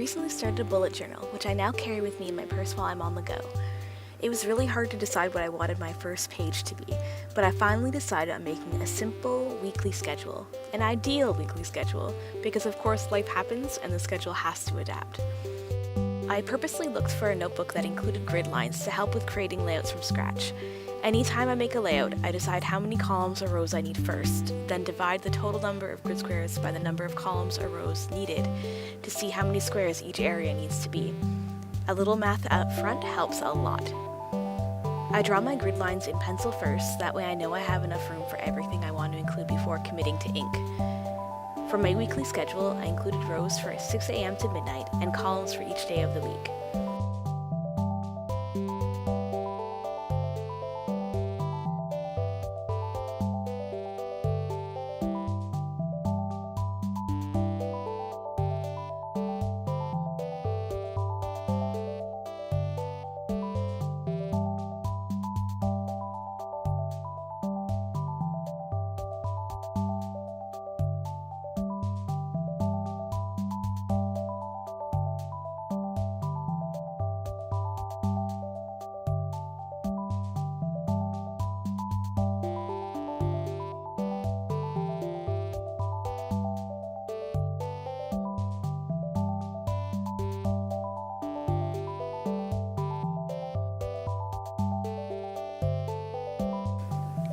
recently started a bullet journal, which I now carry with me in my purse while I'm on the go. It was really hard to decide what I wanted my first page to be, but I finally decided on making a simple weekly schedule, an ideal weekly schedule, because of course life happens and the schedule has to adapt. I purposely looked for a notebook that included grid lines to help with creating layouts from scratch. Anytime I make a layout, I decide how many columns or rows I need first, then divide the total number of grid squares by the number of columns or rows needed to see how many squares each area needs to be. A little math up front helps a lot. I draw my grid lines in pencil first, that way I know I have enough room for everything I want to include before committing to ink. For my weekly schedule, I included rows for 6 a.m. to midnight and columns for each day of the week.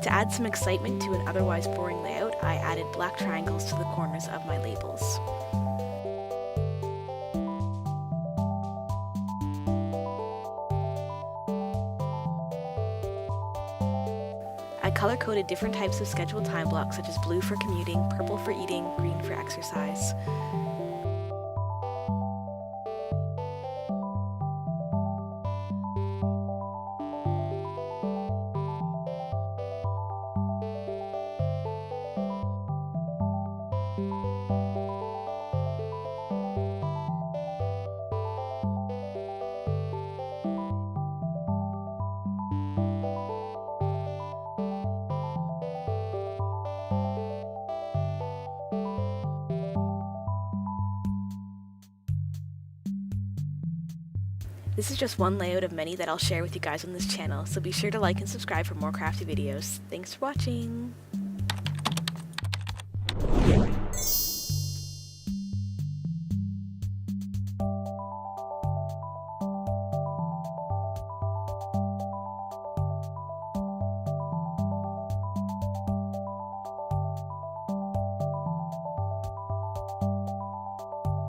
To add some excitement to an otherwise boring layout, I added black triangles to the corners of my labels. I color-coded different types of scheduled time blocks such as blue for commuting, purple for eating, green for exercise. This is just one layout of many that I'll share with you guys on this channel, so be sure to like and subscribe for more crafty videos. Thanks for watching!